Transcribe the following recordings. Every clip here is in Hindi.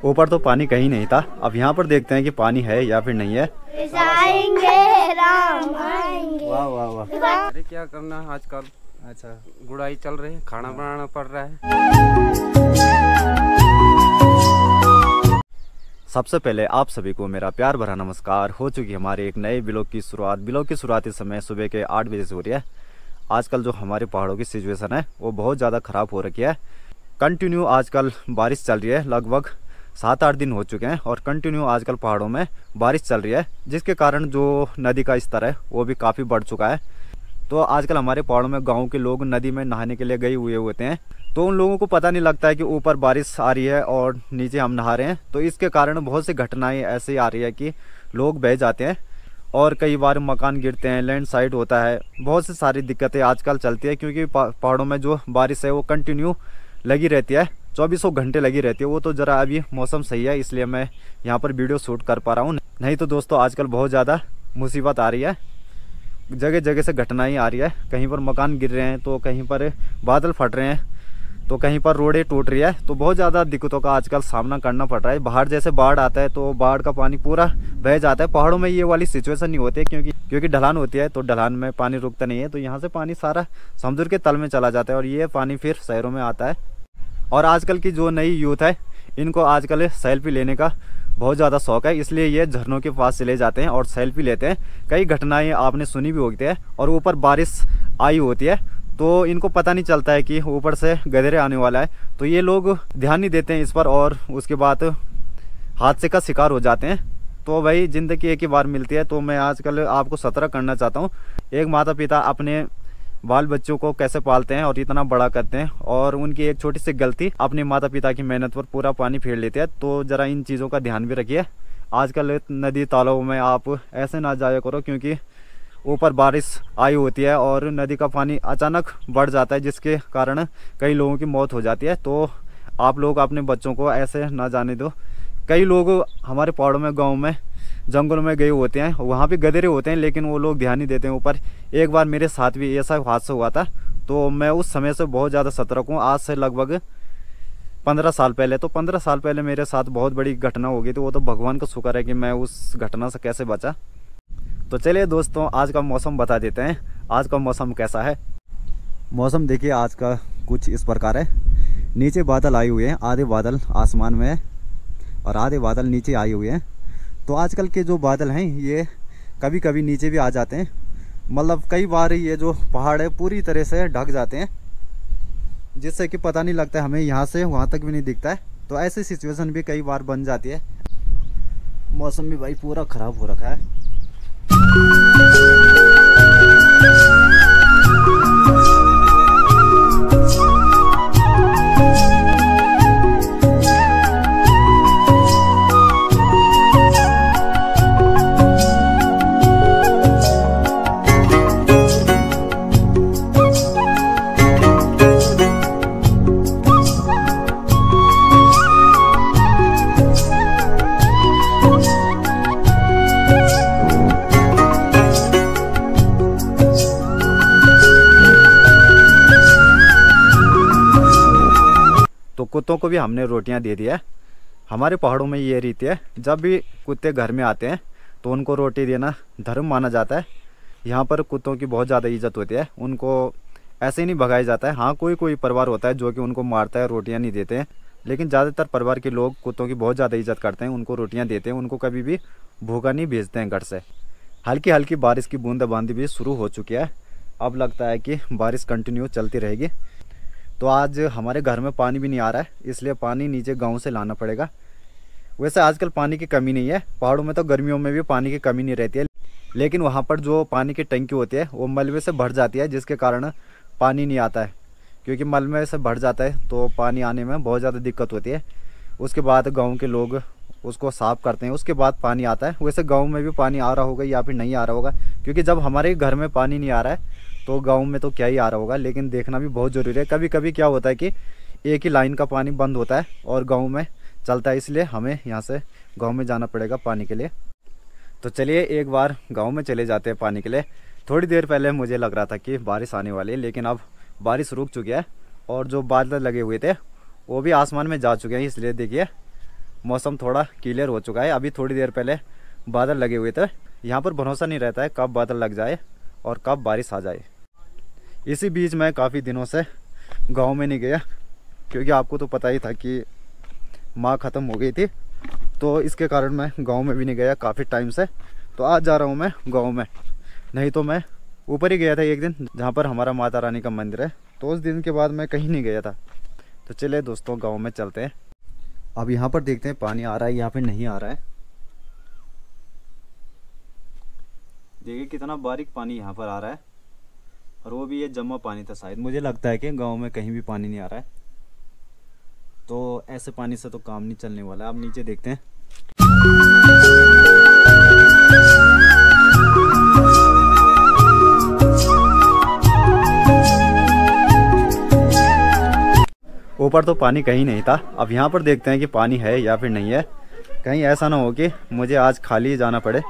ऊपर तो पानी कहीं नहीं था। अब यहाँ पर देखते हैं कि पानी है या फिर नहीं है। आएंगे राम आएंगे। वाह वाह वाह। अरे क्या करना है आजकल, अच्छा गुड़ाई चल रही है, खाना बनाना पड़ रहा है। सबसे पहले आप सभी को मेरा प्यार भरा नमस्कार। हो चुकी हमारे एक नए ब्लॉग की शुरुआत। ब्लॉग की शुरुआत इस समय सुबह के 8 बजे से हो रही है। आजकल जो हमारे पहाड़ों की सिचुएशन है वो बहुत ज़्यादा ख़राब हो रखी है। कंटिन्यू आजकल बारिश चल रही है, लगभग 7-8 दिन हो चुके हैं और कंटिन्यू आजकल पहाड़ों में बारिश चल रही है, जिसके कारण जो नदी का स्तर है वो भी काफ़ी बढ़ चुका है। तो आजकल हमारे पहाड़ों में गांव के लोग नदी में नहाने के लिए गए हुए होते हैं, तो उन लोगों को पता नहीं लगता है कि ऊपर बारिश आ रही है और नीचे हम नहा रहे हैं। तो इसके कारण बहुत सी घटनाएं ऐसी आ रही है कि लोग बह जाते हैं और कई बार मकान गिरते हैं, लैंडस्लाइड होता है, बहुत सी सारी दिक्कतें आजकल चलती है। क्योंकि पहाड़ों में जो बारिश है वो कंटिन्यू लगी रहती है, 24 घंटे लगी रहती है। वो तो ज़रा अभी मौसम सही है इसलिए मैं यहाँ पर वीडियो शूट कर पा रहा हूँ, नहीं तो दोस्तों आजकल बहुत ज़्यादा मुसीबत आ रही है। जगह जगह से घटनाएं आ रही है, कहीं पर मकान गिर रहे हैं, तो कहीं पर बादल फट रहे हैं, तो कहीं पर रोडें टूट रही है। तो बहुत ज़्यादा दिक्कतों का आजकल सामना करना पड़ रहा है। बाहर जैसे बाढ़ आता है तो बाढ़ का पानी पूरा बह जाता है। पहाड़ों में ये वाली सिचुएशन नहीं होती है क्योंकि ढलान होती है, तो ढलान में पानी रुकता नहीं है, तो यहाँ से पानी सारा समुद्र के तल में चला जाता है और ये पानी फिर शहरों में आता है। और आजकल की जो नई यूथ है इनको आजकल सेल्फी लेने का बहुत ज़्यादा शौक है, इसलिए ये झरनों के पास चले जाते हैं और सेल्फी लेते हैं। कई घटनाएं आपने सुनी भी होती है और ऊपर बारिश आई होती है तो इनको पता नहीं चलता है कि ऊपर से गधेरे आने वाला है, तो ये लोग ध्यान नहीं देते हैं इस पर और उसके बाद हादसे का शिकार हो जाते हैं। तो भाई ज़िंदगी एक ही बार मिलती है, तो मैं आजकल आपको सतर्क करना चाहता हूँ। एक माता पिता अपने बाल बच्चों को कैसे पालते हैं और इतना बड़ा करते हैं, और उनकी एक छोटी सी गलती अपने माता पिता की मेहनत पर पूरा पानी फेर लेती है। तो ज़रा इन चीज़ों का ध्यान भी रखिए। आजकल नदी तालाबों में आप ऐसे ना जाया करो, क्योंकि ऊपर बारिश आई होती है और नदी का पानी अचानक बढ़ जाता है, जिसके कारण कई लोगों की मौत हो जाती है। तो आप लोग अपने बच्चों को ऐसे ना जाने दो। कई लोग हमारे पहाड़ों में, गाँव में, जंगलों में गए होते हैं, वहाँ भी गधेरे होते हैं, लेकिन वो लोग ध्यान नहीं देते हैं ऊपर। एक बार मेरे साथ भी ऐसा हादसा हुआ था, तो मैं उस समय से बहुत ज़्यादा सतर्क हूँ। आज से लगभग 15 साल पहले, तो 15 साल पहले मेरे साथ बहुत बड़ी घटना हो गई थी। वो तो भगवान का शुक्र है कि मैं उस घटना से कैसे बचा। तो चलिए दोस्तों, आज का मौसम बता देते हैं। आज का मौसम कैसा है। मौसम देखिए आज का कुछ इस प्रकार है। नीचे बादल आए हुए हैं, आधे बादल आसमान में है और आधे बादल नीचे आए हुए हैं। तो आजकल के जो बादल हैं ये कभी कभी नीचे भी आ जाते हैं, मतलब कई बार ये जो पहाड़ है पूरी तरह से ढक जाते हैं, जिससे कि पता नहीं लगता है हमें, यहाँ से वहाँ तक भी नहीं दिखता है। तो ऐसी सिचुएशन भी कई बार बन जाती है। मौसम भी भाई पूरा ख़राब हो रखा है। तो कुत्तों को भी हमने रोटियां दे दिया है। हमारे पहाड़ों में ये रीति है, जब भी कुत्ते घर में आते हैं तो उनको रोटी देना धर्म माना जाता है। यहाँ पर कुत्तों की बहुत ज़्यादा इज्जत होती है, उनको ऐसे ही नहीं भगाया जाता है। हाँ, कोई कोई परिवार होता है जो कि उनको मारता है, रोटियाँ नहीं देते हैं, लेकिन ज़्यादातर परिवार के लोग कुत्तों की बहुत ज़्यादा इज्जत करते हैं, उनको रोटियाँ देते हैं, उनको कभी भी भूखा नहीं भेजते हैं घर से। हल्की हल्की बारिश की बूंदाबांदी भी शुरू हो चुकी है। अब लगता है कि बारिश कंटिन्यू चलती रहेगी। तो आज हमारे घर में पानी भी नहीं आ रहा है, इसलिए पानी नीचे गांव से लाना पड़ेगा। वैसे आजकल पानी की कमी नहीं है, पहाड़ों में तो गर्मियों में भी पानी की कमी नहीं रहती है, लेकिन वहाँ पर जो पानी की टंकी होती है वो मलबे से भर जाती है, जिसके कारण पानी नहीं आता है। क्योंकि मलबे से भर जाता है तो पानी आने में बहुत ज़्यादा दिक्कत होती है। उसके बाद गाँव के लोग उसको साफ़ करते हैं, उसके बाद पानी आता है। वैसे गाँव में भी पानी आ रहा होगा या फिर नहीं आ रहा होगा, क्योंकि जब हमारे घर में पानी नहीं आ रहा है तो गांव में तो क्या ही आ रहा होगा। लेकिन देखना भी बहुत ज़रूरी है। कभी कभी क्या होता है कि एक ही लाइन का पानी बंद होता है और गांव में चलता है, इसलिए हमें यहाँ से गांव में जाना पड़ेगा पानी के लिए। तो चलिए एक बार गांव में चले जाते हैं पानी के लिए। थोड़ी देर पहले मुझे लग रहा था कि बारिश आने वाली है, लेकिन अब बारिश रुक चुकी है और जो बादल लगे हुए थे वो भी आसमान में जा चुके हैं। इसलिए देखिए मौसम थोड़ा क्लियर हो चुका है। अभी थोड़ी देर पहले बादल लगे हुए थे। यहाँ पर भरोसा नहीं रहता है कब बादल लग जाए और कब बारिश आ जाए। इसी बीच मैं काफ़ी दिनों से गांव में नहीं गया, क्योंकि आपको तो पता ही था कि माँ ख़त्म हो गई थी, तो इसके कारण मैं गांव में भी नहीं गया काफ़ी टाइम से। तो आज जा रहा हूँ मैं गांव में, नहीं तो मैं ऊपर ही गया था एक दिन जहाँ पर हमारा माता रानी का मंदिर है, तो उस दिन के बाद मैं कहीं नहीं गया था। तो चले दोस्तों गांव में चलते हैं। अब यहाँ पर देखते हैं पानी आ रहा है यहाँ पे नहीं आ रहा है। देखिए कितना बारीक पानी यहाँ पर आ रहा है, और वो भी ये जमा पानी था शायद। मुझे लगता है कि गांव में कहीं भी पानी नहीं आ रहा है, तो ऐसे पानी से तो काम नहीं चलने वाला। अब नीचे देखते हैं। ऊपर तो पानी कहीं नहीं था। अब यहाँ पर देखते हैं कि पानी है या फिर नहीं है। कहीं ऐसा ना हो कि मुझे आज खाली जाना पड़े।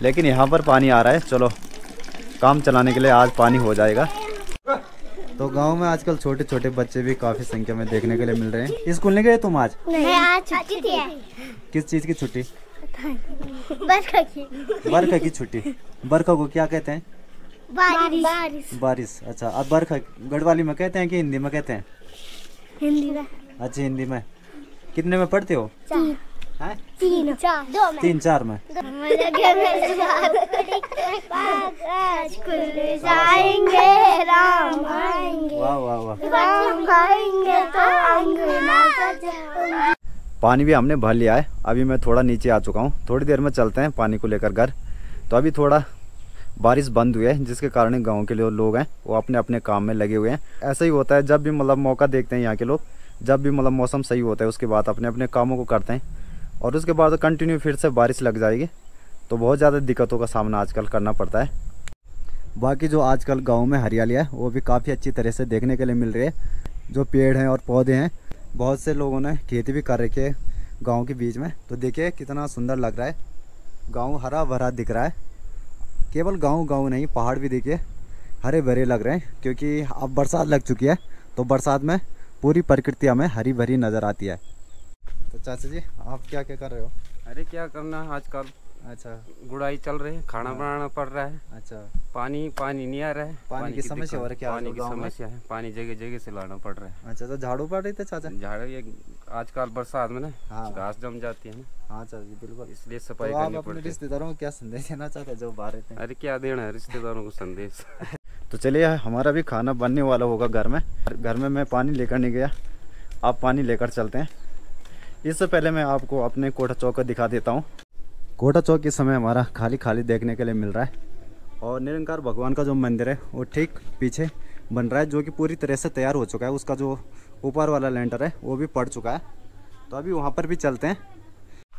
लेकिन यहाँ पर पानी आ रहा है, चलो काम चलाने के लिए आज पानी हो जाएगा। तो गांव में आजकल छोटे छोटे बच्चे भी काफ़ी संख्या में देखने के लिए मिल रहे हैं। स्कूल नहीं गए तुम आज? नहीं, आज छुट्टी थी। किस चीज़ की छुट्टी? बरखा की। बरखा की छुट्टी। बरखा को क्या कहते हैं? बारिश। बारिश। अच्छा, अब बरखा गढ़वाली में कहते हैं कि हिंदी में कहते हैं? हिंदी में। अच्छा, हिंदी में। कितने में पढ़ते हो? हैं? 3 4 2 में। 3 4 में। जाएंगे राम आएंगे। वाह वाह वाह। राम आएंगे तो अंगना सजाएंगे। पानी भी हमने भर लिया है। अभी मैं थोड़ा नीचे आ चुका हूँ। थोड़ी देर में चलते हैं पानी को लेकर घर। तो अभी थोड़ा बारिश बंद हुई है, जिसके कारण गांव के लोग हैं वो अपने अपने काम में लगे हुए हैं। ऐसा ही होता है जब भी मतलब मौका देखते हैं यहाँ के लोग, जब भी मतलब मौसम सही होता है उसके बाद अपने अपने कामों को करते हैं, और उसके बाद कंटिन्यू फिर से बारिश लग जाएगी तो बहुत ज़्यादा दिक्कतों का सामना आजकल करना पड़ता है। बाकी जो आजकल गाँव में हरियाली है वो भी काफ़ी अच्छी तरह से देखने के लिए मिल रही है। जो पेड़ हैं और पौधे हैं, बहुत से लोगों ने खेती भी कर रखी है गाँव के बीच में। तो देखिए कितना सुंदर लग रहा है, गाँव हरा भरा दिख रहा है। केवल गांव नहीं, पहाड़ भी देखिए हरे भरे लग रहे हैं, क्योंकि अब बरसात लग चुकी है तो बरसात में पूरी प्रकृति हमें हरी भरी नज़र आती है। तो चाचा जी आप क्या क्या कर रहे हो? अरे क्या करना आजकल, अच्छा, गुड़ाई चल रही है, खाना बनाना पड़ रहा है। अच्छा, पानी नहीं आ रहा है। पानी की समस्या हो रही है? पानी की समस्या है, पानी जगह जगह से लाना पड़ रहा है। अच्छा, तो झाड़ू पड़ रही थे चाचा? झाड़ू ये आजकल बरसात में ना हाँ। घास जम जाती है ना। हाँ चाचा जी बिल्कुल, इसलिए सफाई तो आप करनी अपने पड़ती है। रिश्तेदारों को क्या संदेश देना चाहते हैं जो बाहर रहते हैं? अरे क्या देना है रिश्तेदारों को संदेश। तो चलिए हमारा भी खाना बनने वाला होगा घर में। घर में मैं पानी लेकर नहीं गया, आप पानी लेकर चलते हैं। इससे पहले मैं आपको अपने कोटा चौक को दिखा देता हूँ। कोटा चौक इस समय हमारा खाली खाली देखने के लिए मिल रहा है, और निरंकार भगवान का जो मंदिर है वो ठीक पीछे बन रहा है, जो कि पूरी तरह से तैयार हो चुका है। उसका जो ऊपर वाला लेंटर है वो भी पड़ चुका है, तो अभी वहाँ पर भी चलते हैं।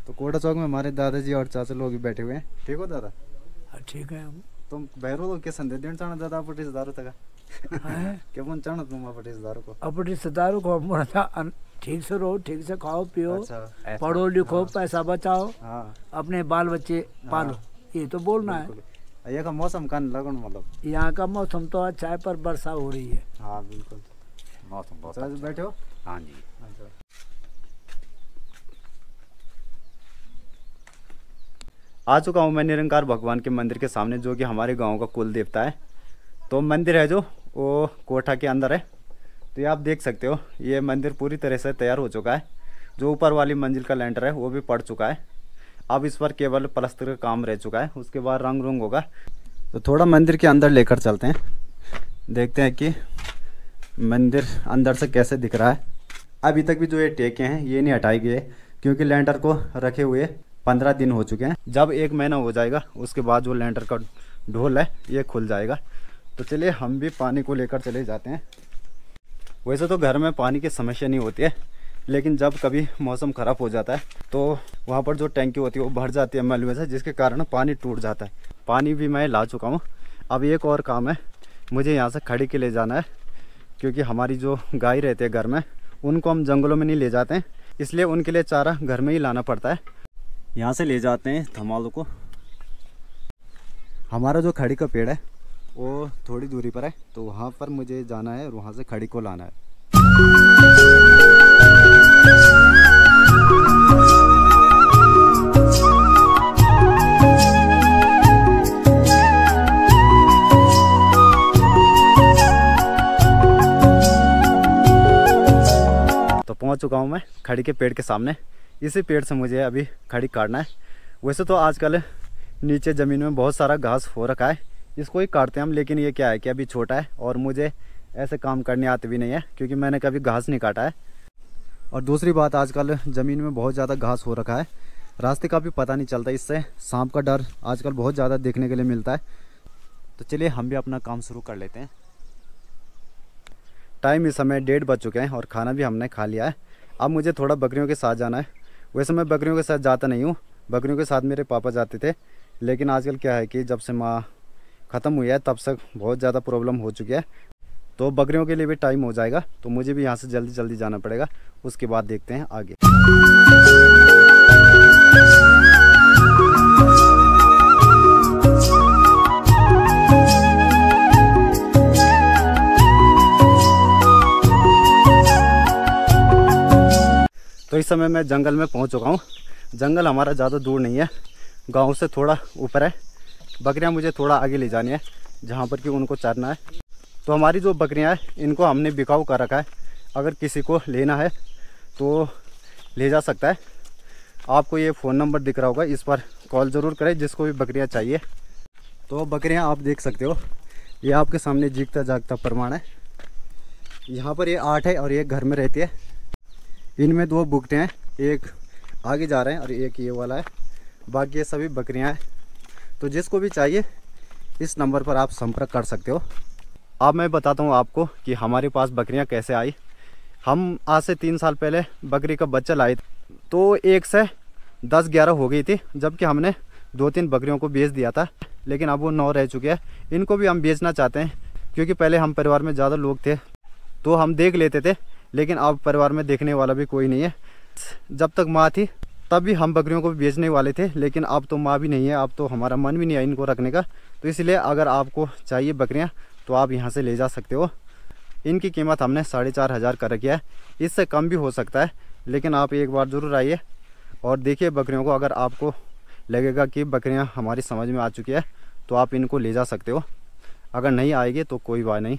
तो कोटा चौक में हमारे दादाजी और चाचा लोग भी बैठे हुए हैं। ठीक हो दादा? ठीक है हम तुम बहरो तो क्या संदेश देना चाहना दादा आप रिश्तेदारों तक? क्या बोल चाहना तुम आप रिश्तेदारों को? अपने रिश्तेदारों को हम ठीक से रहो, ठीक से खाओ पियो, अच्छा, पढ़ो लिखो, पैसा बचाओ, हाँ, अपने बाल बच्चे पालो, ये तो बोलना है। ये का मौसम का लगन मतलब यहाँ का मौसम तो अच्छा है पर वर्षा हो रही है। हाँ बिल्कुल, मौसम बहुत चलो बैठे हो। हाँ जी। अच्छा, आ चुका हूँ मैं निरंकार भगवान के मंदिर के सामने, जो कि हमारे गांव का कुल देवता है। तो मंदिर है जो वो कोठा के अंदर है। तो ये आप देख सकते हो, ये मंदिर पूरी तरह से तैयार हो चुका है। जो ऊपर वाली मंजिल का लेंटर है वो भी पड़ चुका है। अब इस पर केवल प्लास्टर का काम रह चुका है, उसके बाद रंग रूंग होगा। तो थोड़ा मंदिर के अंदर लेकर चलते हैं, देखते हैं कि मंदिर अंदर से कैसे दिख रहा है। अभी तक भी जो ये टेके हैं ये नहीं हटाई गए, क्योंकि लेंटर को रखे हुए 15 दिन हो चुके हैं। जब 1 महीना हो जाएगा उसके बाद जो लेंटर का ढोल है ये खुल जाएगा। तो चलिए हम भी पानी को लेकर चले जाते हैं। वैसे तो घर में पानी की समस्या नहीं होती है, लेकिन जब कभी मौसम ख़राब हो जाता है तो वहाँ पर जो टैंकी होती है वो भर जाती है मलबे से, जिसके कारण पानी टूट जाता है। पानी भी मैं ला चुका हूँ। अब एक और काम है, मुझे यहाँ से खड़ी के ले जाना है, क्योंकि हमारी जो गाय रहते हैं घर में उनको हम जंगलों में नहीं ले जाते हैं, इसलिए उनके लिए चारा घर में ही लाना पड़ता है। यहाँ से ले जाते हैं धमालों को। हमारा जो खड़ी का पेड़ है वो थोड़ी दूरी पर है, तो वहाँ पर मुझे जाना है और वहाँ से खड़ी को लाना है। पहुंच चुका हूं मैं खड़ी के पेड़ के सामने। इसी पेड़ से मुझे अभी खड़ी काटना है। वैसे तो आजकल नीचे ज़मीन में बहुत सारा घास हो रखा है, इसको ही काटते हैं हम। लेकिन ये क्या है कि अभी छोटा है और मुझे ऐसे काम करने आते भी नहीं है, क्योंकि मैंने कभी घास नहीं काटा है। और दूसरी बात, आजकल ज़मीन में बहुत ज़्यादा घास हो रखा है, रास्ते का भी पता नहीं चलता। इससे सांप का डर आजकल बहुत ज़्यादा देखने के लिए मिलता है। तो चलिए हम भी अपना काम शुरू कर लेते हैं। टाइम इस समय 1:30 बज चुके हैं और खाना भी हमने खा लिया है। अब मुझे थोड़ा बकरियों के साथ जाना है। वैसे मैं बकरियों के साथ जाता नहीं हूँ, बकरियों के साथ मेरे पापा जाते थे। लेकिन आजकल क्या है कि जब से माँ ख़त्म हुई है तब से बहुत ज़्यादा प्रॉब्लम हो चुकी है। तो बकरियों के लिए भी टाइम हो जाएगा, तो मुझे भी यहाँ से जल्दी जल्दी जाना पड़ेगा। उसके बाद देखते हैं आगे। तो इस समय मैं जंगल में पहुंच चुका हूं। जंगल हमारा ज़्यादा दूर नहीं है, गांव से थोड़ा ऊपर है। बकरियां मुझे थोड़ा आगे ले जानी है, जहां पर कि उनको चरना है। तो हमारी जो बकरियां हैं इनको हमने बिकाऊ कर रखा है। अगर किसी को लेना है तो ले जा सकता है। आपको ये फ़ोन नंबर दिख रहा होगा, इस पर कॉल ज़रूर करें जिसको भी बकरियाँ चाहिए। तो बकरियाँ आप देख सकते हो, ये आपके सामने जीगता जागता प्रमाण है। यहाँ पर ये 8 है और एक घर में रहती है। इनमें 2 बुकटे हैं, एक आगे जा रहे हैं और एक ये वाला है। बाकी ये सभी बकरियां हैं। तो जिसको भी चाहिए इस नंबर पर आप संपर्क कर सकते हो। अब मैं बताता हूँ आपको कि हमारे पास बकरियां कैसे आई। हम आज से 3 साल पहले बकरी का बच्चा लाए, तो 1 से 10-11 हो गई थी, जबकि हमने 2-3 बकरियों को बेच दिया था। लेकिन अब वो 9 रह चुके हैं। इनको भी हम बेचना चाहते हैं, क्योंकि पहले हम परिवार में ज़्यादा लोग थे तो हम देख लेते थे। लेकिन अब परिवार में देखने वाला भी कोई नहीं है। जब तक माँ थी तब भी हम बकरियों को भी बेचने वाले थे, लेकिन अब तो माँ भी नहीं है, अब तो हमारा मन भी नहीं है इनको रखने का। तो इसलिए अगर आपको चाहिए बकरियाँ तो आप यहाँ से ले जा सकते हो। इनकी कीमत हमने 4,500 कर रखी है, इससे कम भी हो सकता है। लेकिन आप एक बार ज़रूर आइए और देखिए बकरियों को। अगर आपको लगेगा कि बकरियाँ हमारी समझ में आ चुकी है तो आप इनको ले जा सकते हो। अगर नहीं आएगी तो कोई बात नहीं।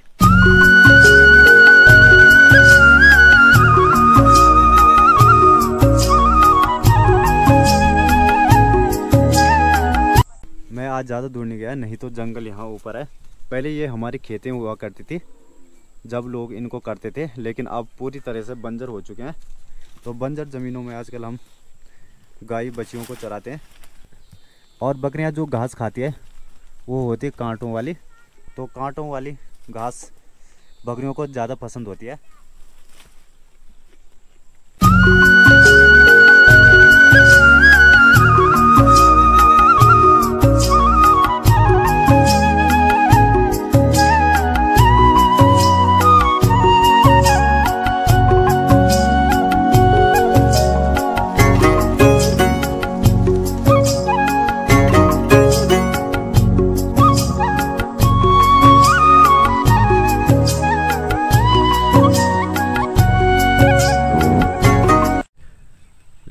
मैं आज ज़्यादा दूर नहीं गया, नहीं तो जंगल यहाँ ऊपर है। पहले ये हमारी खेतें हुआ करती थी जब लोग इनको करते थे, लेकिन अब पूरी तरह से बंजर हो चुके हैं। तो बंजर ज़मीनों में आजकल हम गाय बच्चियों को चराते हैं। और बकरियाँ जो घास खाती है वो होती है कांटों वाली। तो कांटों वाली घास बकरियों को ज़्यादा पसंद होती है।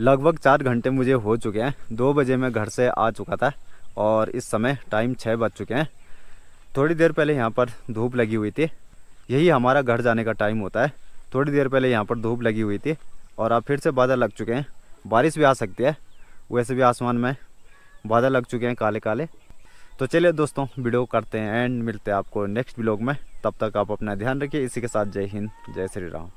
लगभग 4 घंटे मुझे हो चुके हैं। 2 बजे मैं घर से आ चुका था और इस समय टाइम 6 बज चुके हैं। थोड़ी देर पहले यहाँ पर धूप लगी हुई थी, यही हमारा घर जाने का टाइम होता है। थोड़ी देर पहले यहाँ पर धूप लगी हुई थी और अब फिर से बादल लग चुके हैं। बारिश भी आ सकती है, वैसे भी आसमान में बादल लग चुके हैं काले काले। तो चलिए दोस्तों, वीडियो करते हैं एंड मिलते हैं आपको नेक्स्ट व्लॉग में। तब तक आप अपना ध्यान रखिए। इसी के साथ जय हिंद, जय श्री राम।